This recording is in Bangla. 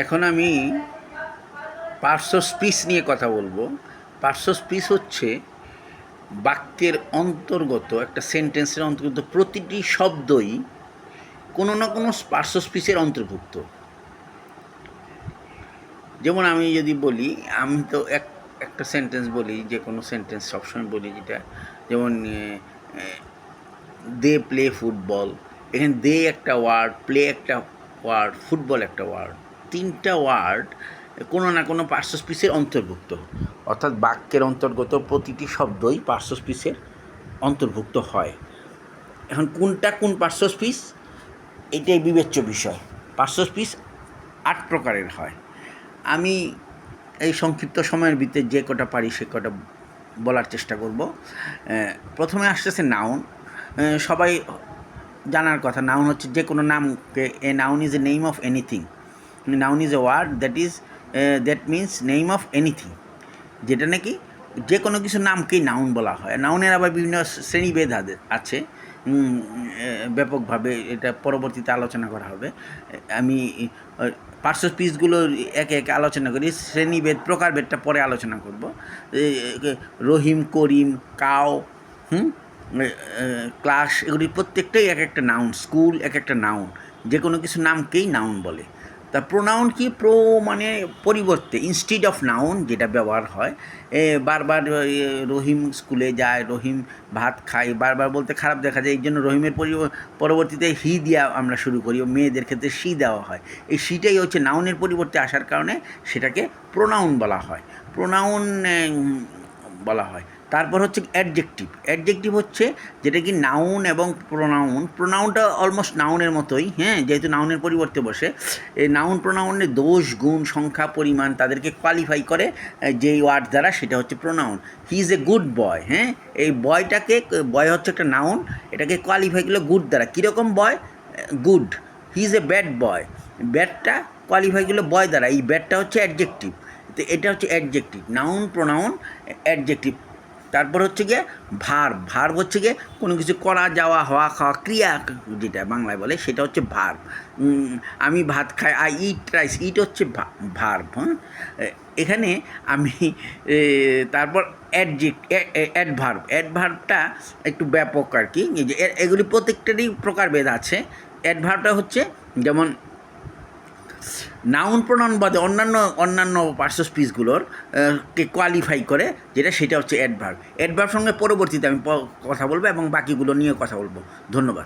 এখন আমি পার্টস অফ স্পিচ নিয়ে কথা বলবো। পার্টস অফ স্পিচ হচ্ছে বাক্যের অন্তর্গত, একটা সেন্টেন্সের অন্তর্গত প্রতিটি শব্দই কোনো না কোনো পার্টস অফ স্পিচের অন্তর্ভুক্ত। যেমন আমি যদি বলি, আমি তো একটা সেন্টেন্স বলি, যে কোনো সেন্টেন্স সবসময় বলি, যেটা যেমন দে প্লে ফুটবল। এখানে দে একটা ওয়ার্ড, প্লে একটা ওয়ার্ড, ফুটবল একটা ওয়ার্ড, তিনটা ওয়ার্ড কোনো না কোনো পার্টস অফ স্পিচের অন্তর্ভুক্ত। অর্থাৎ বাক্যের অন্তর্গত প্রতিটি শব্দই পার্টস অফ স্পিচের অন্তর্ভুক্ত হয়। এখন কোনটা কোন পার্টস অফ স্পিচ, এটাই বিবেচ্য বিষয়। পার্টস অফ স্পিচ 8 প্রকারের হয়। আমি এই সংক্ষিপ্ত সময়ের ভিতরে যে কটা পারি সে কটা বলার চেষ্টা করব। প্রথমে আসতেছে নাউন। সবাই জানার কথা, নাউন হচ্ছে যে কোনো নামকে, a noun is a name of anything. Noun is a word that means name of anything, যেটা নাকি যে কোনো কিছু নামকেই নাউন বলা হয়। নাউনের আবার বিভিন্ন শ্রেণীভেদ আছে, ব্যাপকভাবে এটা পরবর্তীতে আলোচনা করা হবে। আমি পার্টস অফ স্পিচগুলো একে একে আলোচনা করি, শ্রেণীভেদ প্রকারভেদটা পরে আলোচনা করব। রহিম, করিম, কাও, ক্লাস, এগুলি প্রত্যেকটাই এক একটা নাউন। স্কুল এক একটা নাউন, যে কোনো কিছু নামকেই নাউন বলে। তা প্রোনাউন কি? মানে পরিবর্তে, ইনস্টিড অফ নাউন যেটা ব্যবহার হয়। বারবার রহিম স্কুলে যায়, রহিম ভাত খায়, বারবার বলতে খারাপ দেখা যায়, এই জন্য রহিমের পরবর্তীতে হি দিয়া আমরা শুরু করি, মেয়েদের ক্ষেত্রে সি দেওয়া হয়। এই সিটাই হচ্ছে নাউনের পরিবর্তে আসার কারণে সেটাকে প্রোনাউন বলা হয়, প্রোনাউন বলা হয়। তারপর হচ্ছে অ্যাডজেক্টিভ। অ্যাডজেক্টিভ হচ্ছে যেটা কি নাউন এবং প্রোনাউন। প্রোনাউনটা অলমোস্ট নাউনের মতোই, যেহেতু নাউনের পরিবর্তে বসে। এই নাউন প্রোনাউনের দোষ, গুণ, সংখ্যা, পরিমাণ তাদেরকে কোয়ালিফাই করে যেই ওয়ার্ড দ্বারা, সেটা হচ্ছে pronoun. He is a good boy. এই বয়টাকে, বয় হচ্ছে একটা নাউন, এটাকে কোয়ালিফাই করলো গুড দ্বারা। কীরকম boy? Good. He is a bad boy. ব্যাডটা কোয়ালিফাই করলো বয় দ্বারা, এই ব্যাডটা হচ্ছে অ্যাডজেক্টিভ। তো এটা হচ্ছে অ্যাডজেক্টিভ, নাউন, প্রোনাউন, অ্যাডজেক্টিভ। তারপর হচ্ছে গিয়ে ভার্ব। ভার্ব হচ্ছে গিয়ে কোনো কিছু করা, যাওয়া, হওয়া, খাওয়া, ক্রিয়া যেটা বাংলায় বলে, সেটা হচ্ছে ভার্ব। আমি ভাত খাই, আই ইট রাইস। ইট হচ্ছে ভার্ব। এখানে আমি তারপর অ্যাডভার্ব। অ্যাডভার্বটা একটু ব্যাপক আর কি, যে এগুলি প্রত্যেকটারই প্রকারভেদ আছে। অ্যাডভার্বটা হচ্ছে যেমন নাউন প্রোনাউন বাদে অন্যান্য পার্টস অফ স্পিচগুলোর কে কোয়ালিফাই করে, সেটা হচ্ছে অ্যাডভার্ব। অ্যাডভার্ব সঙ্গে পরবর্তীতে আমি কথা বলবো এবং বাকিগুলো নিয়ে কথা বলবো। ধন্যবাদ।